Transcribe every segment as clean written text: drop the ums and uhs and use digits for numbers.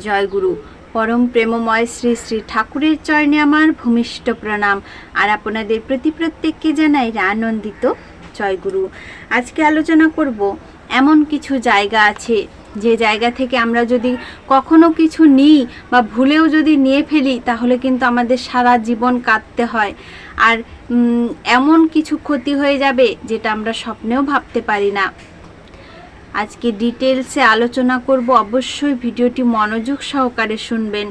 জয় গুরু। পরম প্রেমময় শ্রী শ্রী ঠাকুরের চরণে আমার ভূমিষ্ঠ প্রণাম। আর আপনাদের প্রতি প্রত্যেককে জানাই আনন্দিত জয় গুরু। আজকে আলোচনা করব এমন কিছু জায়গা আছে যে জায়গা থেকে আমরা যদি কখনো কিছু নিই বা ভুলেও যদি নিয়ে ফেলি তাহলে কিন্তু আমাদের সারা জীবন কাটতে হয়। আর এমন কিছু ক্ষতি হয়ে যাবে যেটা আমরা স্বপ্নেও ভাবতে পারি না। আজকে ডিটেলসে আলোচনা করব। অবশ্যই ভিডিওটি মনোযোগ সহকারে শুনবেন,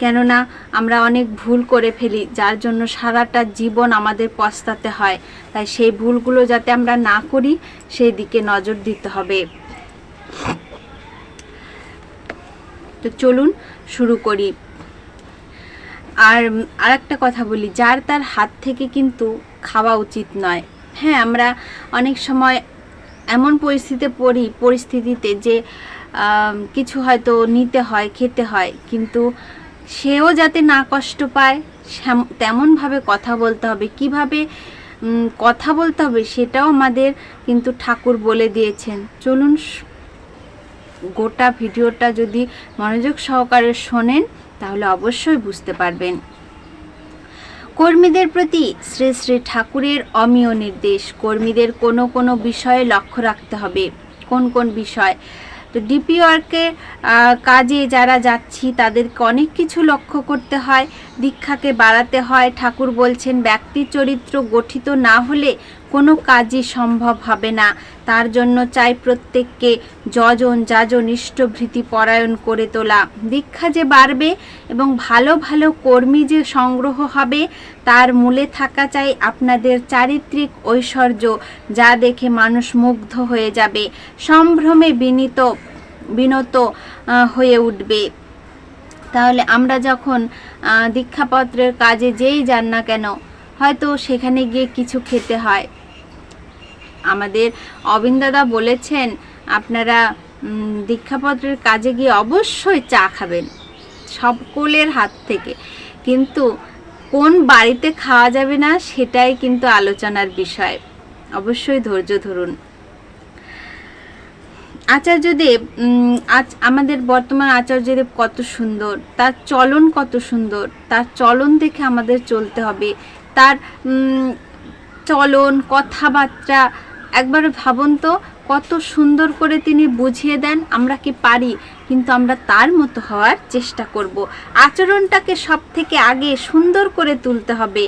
কেননা আমরা অনেক ভুল করে ফেলি যার জন্য সারাটা জীবন আমাদের পস্তাতে হয়। তাই সেই ভুলগুলো যাতে আমরা না করি সেই দিকে নজর দিতে হবে। তো চলুন শুরু করি। আর আরেকটা কথা বলি, যার তার হাত থেকে কিন্তু খাওয়া উচিত নয়। হ্যাঁ, আমরা অনেক সময় এমন পরিস্থিতিতে যে কিছু হয়তো নিতে হয়, খেতে হয়, কিন্তু সেও যাতে না কষ্ট পায় তেমনভাবে কথা বলতে হবে। কিভাবে কথা বলতে হবে সেটাও আমাদের কিন্তু ঠাকুর বলে দিয়েছেন। চলুন গোটা ভিডিওটা যদি মনোযোগ সহকারে শোনেন তাহলে অবশ্যই বুঝতে পারবেন। কর্মীদের প্রতি শ্রী শ্রী ঠাকুরের অমীয় নির্দেশ। কর্মীদের কোনো বিষয়ে লক্ষ্য রাখতে হবে। কোন কোন বিষয়? তো ডিপি ওয়ার্কের কাজে যারা যাচ্ছি তাদেরকে অনেক কিছু লক্ষ্য করতে হয়, দীক্ষাকে বাড়াতে হয়। ঠাকুর বলছেন ব্যক্তি চরিত্র গঠিত না হলে কোনো কাজই সম্ভব হবে না। তার জন্য চাই প্রত্যেককে যাজন ইষ্টভৃতি পরায়ণ করে তোলা। দীক্ষা যে বাড়বে এবং ভালো ভালো কর্মী যে সংগ্রহ হবে তার মূলে থাকা চাই আপনাদের চারিত্রিক ঐশ্বর্য, যা দেখে মানুষ মুগ্ধ হয়ে যাবে, সম্ভ্রমে বিনত হয়ে উঠবে। তাহলে আমরা যখন দীক্ষাপত্রের কাজে যেই যান না কেন, হয়তো সেখানে গিয়ে কিছু খেতে হয়। আমাদের অবিন্দাদা বলেছেন আপনারা দীক্ষাপত্রের কাজে গিয়ে অবশ্যই চা খাবেন সকলের হাত থেকে, কিন্তু কোন বাড়িতে খাওয়া যাবে না সেটাই কিন্তু আলোচনার বিষয়। অবশ্যই ধৈর্য ধরুন। আচার্যদেব, আমাদের বর্তমান আচার্যদেব কত সুন্দর, তার চলন কত সুন্দর, তার চলন দেখে আমাদের চলতে হবে। তার চলন, কথাবার্তা একবার ভাবুন তো, কত সুন্দর করে তিনি বুঝিয়ে দেন। আমরা কি পারি? কিন্তু আমরা তার মতো হওয়ার চেষ্টা করব। আচরণটাকে সব থেকে আগে সুন্দর করে তুলতে হবে,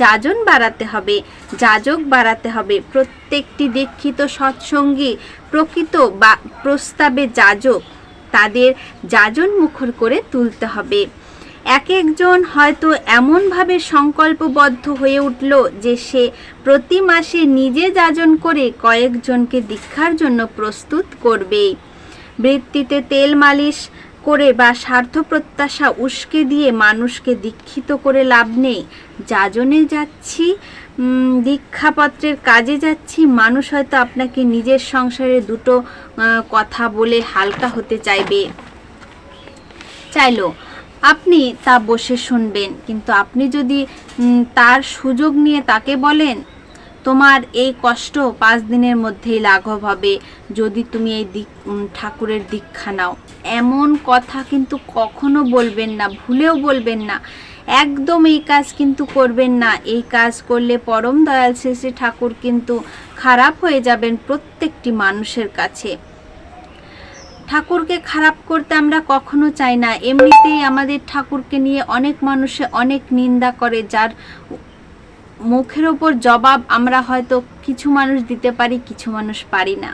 যাজন বাড়াতে হবে, যাজক বাড়াতে হবে। প্রত্যেকটি দীক্ষিত সৎসঙ্গী প্রকৃত বা প্রস্তাবে যাজক, তাদের যাজন মুখর করে তুলতে হবে। এক একজন হয়তো এমনভাবে সংকল্পবদ্ধ হয়ে উঠল যে সে প্রতি মাসে নিজে যাজন করে কয়েকজনকে দীক্ষার জন্য প্রস্তুত করবেই। বৃত্তিতে তেল মালিশ করে বা স্বার্থ প্রত্যাশা উস্কে দিয়ে মানুষকে দীক্ষিত করে লাভ নেই। যাজনে যাচ্ছি, দীক্ষাপত্রের কাজে যাচ্ছি, মানুষ হয়তো আপনাকে নিজের সংসারে দুটো কথা বলে হালকা হতে চাইলো, আপনি তা বসে শুনবেন। কিন্তু আপনি যদি তার সুযোগ নিয়ে তাকে বলেন তোমার এই কষ্ট 5 দিনের মধ্যেই লাঘব হবে যদি তুমি এই ঠাকুরের দীক্ষা নাও, এমন কথা কিন্তু কখনো বলবেন না, ভুলেও বলবেন না। একদম এই কাজ কিন্তু করবেন না। এই কাজ করলে পরম দয়াল শ্রী শ্রী ঠাকুর কিন্তু খারাপ হয়ে যাবেন প্রত্যেকটি মানুষের কাছে। ঠাকুরকে খারাপ করতে আমরা কখনো চাই না। এমনিতেই আমাদের ঠাকুরকে নিয়ে অনেক মানুষে অনেক নিন্দা করে, যার মুখের ওপর জবাব আমরা হয়তো কিছু মানুষ দিতে পারি, কিছু মানুষ পারি না।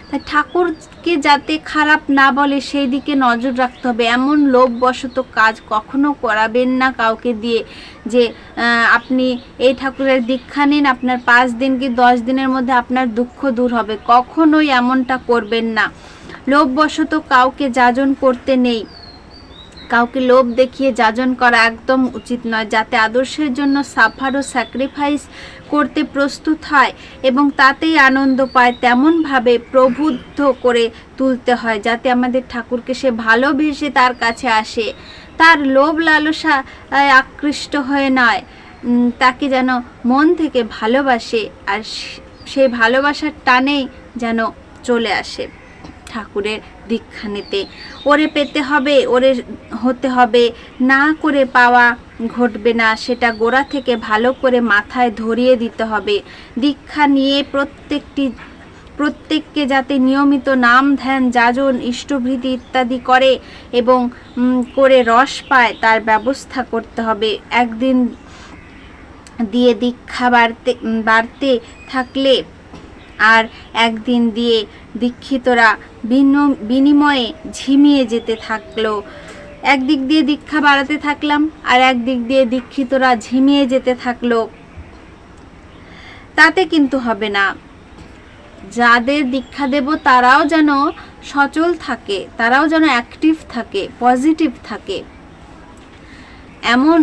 তাই ঠাকুরকে যাতে খারাপ না বলে সেই দিকে নজর রাখতে হবে। এমন লোভবশত কাজ কখনো করাবেন না কাউকে দিয়ে যে আপনি এই ঠাকুরের দীক্ষা নিন, আপনার 5 দিন কি 10 দিনের মধ্যে আপনার দুঃখ দূর হবে। কখনোই এমনটা করবেন না। লোভবশত কাউকে যাজন করতে নেই। কাউকে লোভ দেখিয়ে যাজন করা একদম উচিত নয়। যাতে আদর্শের জন্য সাফার ও স্যাক্রিফাইস করতে প্রস্তুত হয় এবং তাতেই আনন্দ পায়, তেমনভাবে প্রবুদ্ধ করে তুলতে হয় যাতে আমাদের ঠাকুরকে সে ভালোবেসে তার কাছে আসে। তার লোভ লালসা আকৃষ্ট হয়ে নয়, তাকে যেন মন থেকে ভালোবাসে আর সেই ভালোবাসার টানেই যেন চলে আসে। ঠাকুরের দীক্ষা নিতে। ওরে পেতে হবে, ওরে হতে হবে, না করে পাওয়া ঘটবে না, সেটা গোড়া থেকে ভালো করে মাথায় ধরিয়ে দিতে হবে। দীক্ষা নিয়ে প্রত্যেককে যাতে নিয়মিত নাম ধ্যান যাজন ইষ্টভৃতি ইত্যাদি করে এবং করে রস পায় তার ব্যবস্থা করতে হবে। একদিন দিয়ে দীক্ষা বাড়তে থাকলে আর একদিন দিয়ে দীক্ষিতরা বিনিময়ে ঝিমিয়ে যেতে থাকলো। একদিক দিয়ে দীক্ষা বাড়াতে থাকলাম আর একদিক দিয়ে দীক্ষিতরা ঝিমিয়ে যেতে থাকলো, তাতে কিন্তু হবে না। যাদের দীক্ষা দেব তারাও যেন সচল থাকে, তারাও যেন অ্যাক্টিভ থাকে, পজিটিভ থাকে, এমন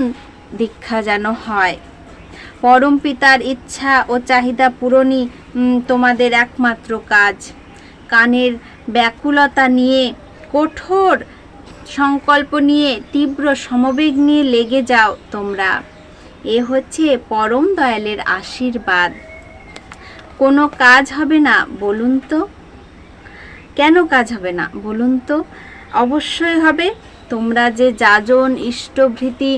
দীক্ষা যেন হয়। পরম পিতার ইচ্ছা ও চাহিদা পূরণই তোমাদের একমাত্র কাজ। কানের ব্যাকুলতা নিয়ে, কঠোর সংকল্প নিয়ে, তীব্র সমবেগ নিয়ে লেগে যাও তোমরা। এ হচ্ছে পরম দয়ালের আশীর্বাদ। কোনো কাজ হবে না বলুন তো? কেন কাজ হবে না বলুন তো? অবশ্যই হবে। তোমরা যে যাজন ইষ্টভৃতি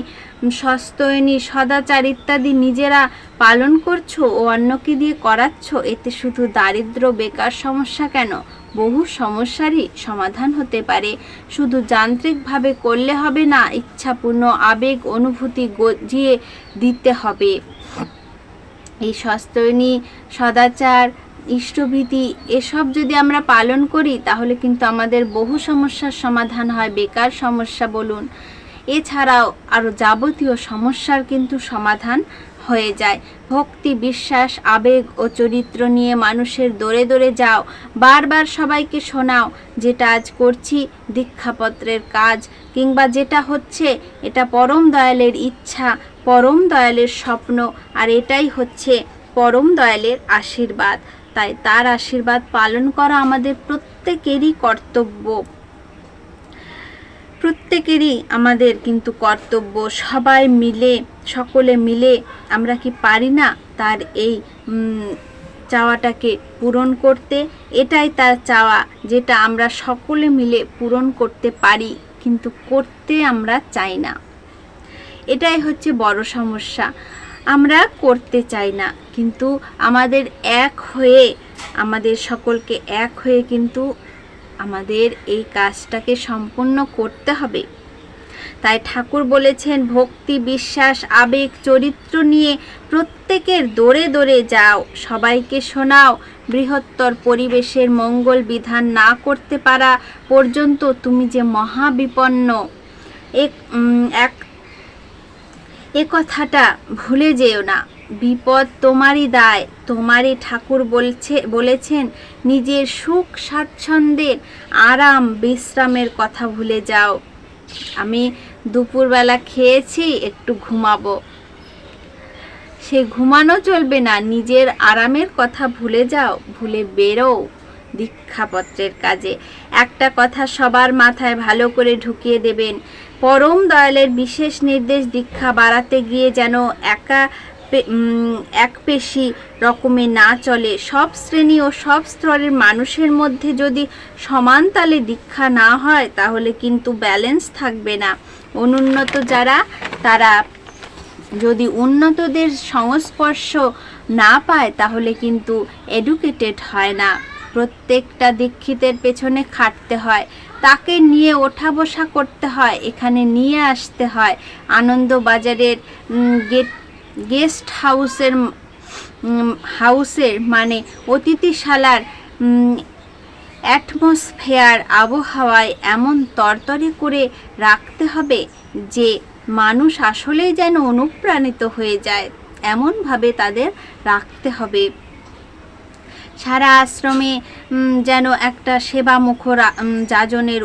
সস্তয়নী সদাচার ইত্যাদি নিজেরা পালন করছো ও অন্যকে দিয়ে করাচ্ছ, এতে শুধু দারিদ্র বেকার সমস্যা কেন, বহু সমস্যারই সমাধান হতে পারে। শুধু যান্ত্রিকভাবে করলে হবে না, ইচ্ছাপূর্ণ আবেগ অনুভূতি গজিয়ে দিতে হবে। এই সস্তয়নী সদাচার ইষ্টভীতি এসব যদি আমরা পালন করি তাহলে কিন্তু আমাদের বহু সমস্যার সমাধান হয়। বেকার সমস্যা বলুন, এছাড়াও আরও যাবতীয় সমস্যার কিন্তু সমাধান হয়ে যায়। ভক্তি, বিশ্বাস, আবেগ ও চরিত্র নিয়ে মানুষের দৌড়ে দৌড়ে যাও, বারবার সবাইকে শোনাও যেটা আজ করছি দীক্ষাপত্রের কাজ, কিংবা যেটা হচ্ছে এটা পরম দয়ালের ইচ্ছা, পরম দয়ালের স্বপ্ন, আর এটাই হচ্ছে পরম দয়ালের আশীর্বাদ। তাই তার আশীর্বাদ পালন করা আমাদের প্রত্যেকেরই কর্তব্য, প্রত্যেকেরই আমাদের কিন্তু কর্তব্য। সবাই মিলে, সকলে মিলে আমরা কি পারি না তার এই চাওয়াটাকে পূরণ করতে? এটাই তার চাওয়া, যেটা আমরা সকলে মিলে পূরণ করতে পারি, কিন্তু করতে আমরা চাই না। এটাই হচ্ছে বড় সমস্যা। আমরা করতে চাই না, কিন্তু আমাদের এক হয়ে, আমাদের সকলকে এক হয়ে কিন্তু আমাদের এই কাজটাকে সম্পূর্ণ করতে হবে। তাই ঠাকুর বলেছেন, ভক্তি, বিশ্বাস, আবেগ, চরিত্র নিয়ে প্রত্যেকের দৌড়ে দৌড়ে যাও, সবাইকে শোনাও। বৃহত্তর পরিবেশের মঙ্গল বিধান না করতে পারা পর্যন্ত তুমি যে মহাবিপন্ন, এ কথাটা ভুলে যেও না। বিপদ তোমারই দায়, তোমারই। ঠাকুর বলেছেন নিজের সুখ স্বাচ্ছন্দ্যের আরাম বিশ্রামের কথা ভুলে যাও। আমি দুপুরবেলা খেয়েছি, একটু ঘুমাবো, সে ঘুমানো চলবে না। নিজের আরামের কথা ভুলে যাও, ভুলে বেরো দীক্ষাপত্রের কাজে। একটা কথা সবার মাথায় ভালো করে ঢুকিয়ে দেবেন, পরম দয়ালের বিশেষ নির্দেশ দীক্ষা বাড়াতে গিয়ে যেন একপেশি রকমে না চলে। সব শ্রেণী ও সব স্তরের মানুষের মধ্যে যদি সমান তালে দীক্ষা না হয় তাহলে কিন্তু ব্যালেন্স থাকবে না। অনুন্নত যারা, তারা যদি উন্নতদের সংস্পর্শ না পায় তাহলে কিন্তু এডুকেটেড হয় না। প্রত্যেকটা দীক্ষিতের পেছনে খাটতে হয়, তাকে নিয়ে ওঠা বসা করতে হয়, এখানে নিয়ে আসতে হয়। আনন্দবাজারের গেস্ট হাউসের মানে অতিথিশালার অ্যাটমসফেয়ার, আবহাওয়ায় এমন তরতরে করে রাখতে হবে যে মানুষ আসলেই যেন অনুপ্রাণিত হয়ে যায়, এমনভাবে তাদের রাখতে হবে। সারা আশ্রমে যেন একটা সেবামুখর যাজনের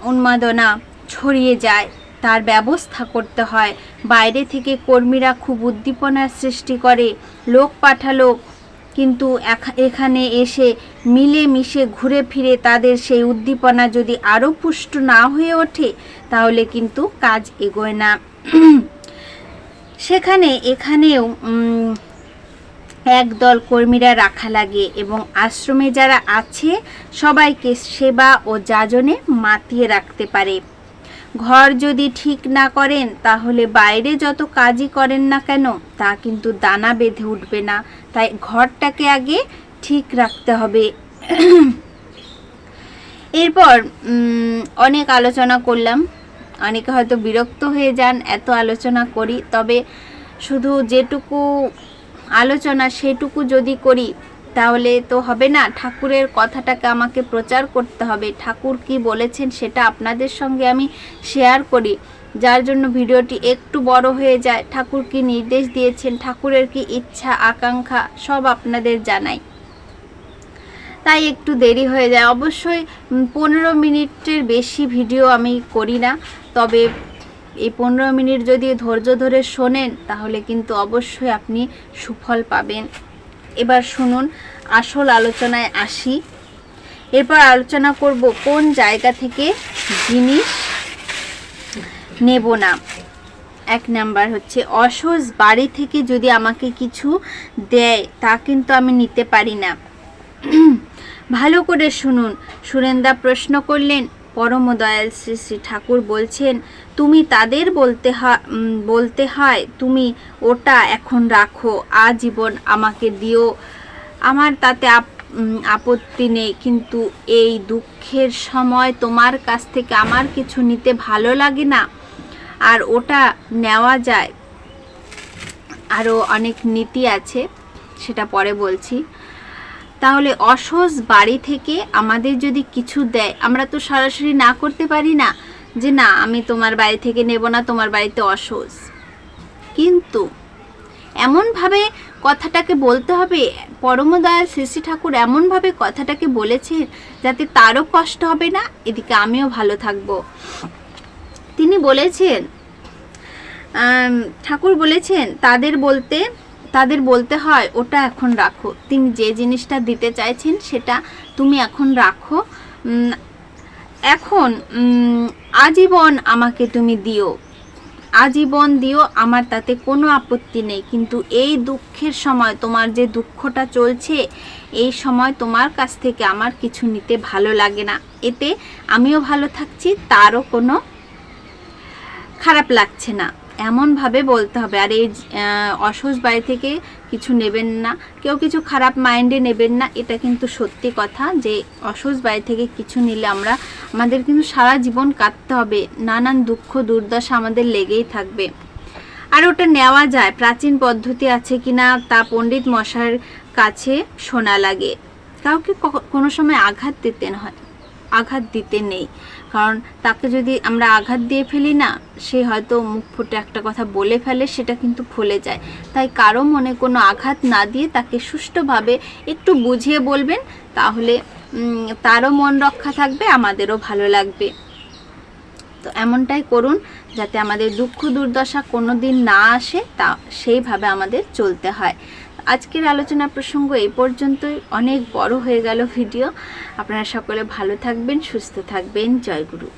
উন্মাদনা ছড়িয়ে যায়, তার ব্যবস্থা করতে হয়। বাইরে থেকে কর্মীরা খুব উদ্দীপনার সৃষ্টি করে, লোক পাঠালো, কিন্তু এখানে এসে মিলেমিশে ঘুরে ফিরে তাদের সেই উদ্দীপনা যদি আরও পুষ্ট না হয়ে ওঠে তাহলে কিন্তু কাজ এগোয় না। এখানেও একদল কর্মীরা রাখা লাগে এবং আশ্রমে যারা আছে সবাইকে সেবা ও যাজনে মাতিয়ে রাখতে পারে। ঘর যদি ঠিক না করেন তাহলে বাইরে যত কাজই করেন না কেন তা কিন্তু দানা বেঁধে উঠবে না। তাই ঘরটাকে আগে ঠিক রাখতে হবে। এরপর অনেক আলোচনা করলাম, অনেকে হয়তো বিরক্ত হয়ে যান এত আলোচনা করি, তবে শুধু যেটুকু আলোচনা সেটুকু যদি করি তাহলে তো হবে না। ঠাকুরের কথাটাকে আমাকে প্রচার করতে হবে। ঠাকুর কি বলেছেন সেটা আপনাদের সঙ্গে আমি শেয়ার করি, যার জন্য ভিডিওটি একটু বড় হয়ে যায়। ঠাকুর কি নির্দেশ দিয়েছেন, ঠাকুরের কি ইচ্ছা আকাঙ্ক্ষা সব আপনাদের জানাই, তাই একটু দেরি হয়ে যায়। অবশ্যই 15 মিনিটের বেশি ভিডিও আমি করি না, তবে এই 15 মিনিট যদি ধৈর্য ধরে শোনেন তাহলে কিন্তু অবশ্যই আপনি সুফল পাবেন। এবার শুনুন, আসল আলোচনায় আসি। এরপর আলোচনা করব কোন জায়গা থেকে জিনিস নেব না। 1 নাম্বার হচ্ছে অসহজ বাড়ি থেকে যদি আমাকে কিছু দেয় তা কিন্তু আমি নিতে পারি না। ভালো করে শুনুন। সুরেন্দা প্রশ্ন করলেন, পরম দয়াল শ্রী শ্রী ঠাকুর বলছেন তুমি তাদের বলতে হয় তুমি ওটা এখন রাখো, আজীবন আমাকে দিও, আমার তাতে আপত্তি নেই, কিন্তু এই দুঃখের সময় তোমার কাছ থেকে আমার কিছু নিতে ভালো লাগে না, আর ওটা নেওয়া যায়। আরও অনেক নীতি আছে, সেটা পরে বলছি। তাহলে অসহজ বাড়ি থেকে আমাদের যদি কিছু দেয়, আমরা তো সরাসরি না করতে পারি না যে না আমি তোমার বাড়ি থেকে নেব না, তোমার বাড়িতে অসহজ। কিন্তু এমনভাবে কথাটাকে বলতে হবে, পরম দয়াল শ্রী শ্রী ঠাকুর এমনভাবে কথাটাকে বলেছেন যাতে তারও কষ্ট হবে না, এদিকে আমিও ভালো থাকব। তিনি বলেছেন, ঠাকুর বলেছেন তাদের বলতে হয় ওটা এখন রাখো। তিনি যে জিনিসটা দিতে চাইছেন সেটা তুমি এখন রাখো, এখন আজীবন আমাকে তুমি দিও, আজীবন দিও, আমার তাতে কোনো আপত্তি নেই, কিন্তু এই দুঃখের সময় তোমার যে দুঃখটা চলছে এই সময় তোমার কাছ থেকে আমার কিছু নিতে ভালো লাগে না, এতে আমিও ভালো থাকছি, তারও কোনো খারাপ লাগছে না, এমনভাবে বলতে হবে। আর এই অসহজ বাড়ি থেকে কিছু নেবেন না, কেউ কিছু খারাপ মাইন্ডে নেবেন না, এটা কিন্তু সত্যি কথা যে অসহজ বাড়ি থেকে কিছু নিলে আমাদের কিন্তু সারা জীবন কাটতে হবে, নানান দুঃখ দুর্দশা আমাদের লেগেই থাকবে। আর ওটা নেওয়া যায়, প্রাচীন পদ্ধতি আছে কিনা তা পণ্ডিত মশাইয়ের কাছে শোনা লাগে। কাউকে কোনো সময় আঘাত দিতে নেই, কারণ তাকে যদি আমরা আঘাত দিয়ে ফেলি না, সে হয়তো মুখ ফুটে একটা কথা বলে ফেলে, সেটা কিন্তু ফলে যায়। তাই কারো মনে কোনো আঘাত না দিয়ে তাকে সুষ্ঠুভাবে একটু বুঝিয়ে বলবেন, তাহলে তারও মন রক্ষা থাকবে, আমাদেরও ভালো লাগবে। তো এমনটাই করুন যাতে আমাদের দুঃখ দুর্দশা কোনো দিন না আসে, তা সেইভাবে আমাদের চলতে হয়। আজকের আলোচনা প্রসঙ্গ এই পর্যন্তই, অনেক বড় হয়ে গেল ভিডিও। আপনারা সকলে ভালো থাকবেন, সুস্থ থাকবেন। জয় গুরু।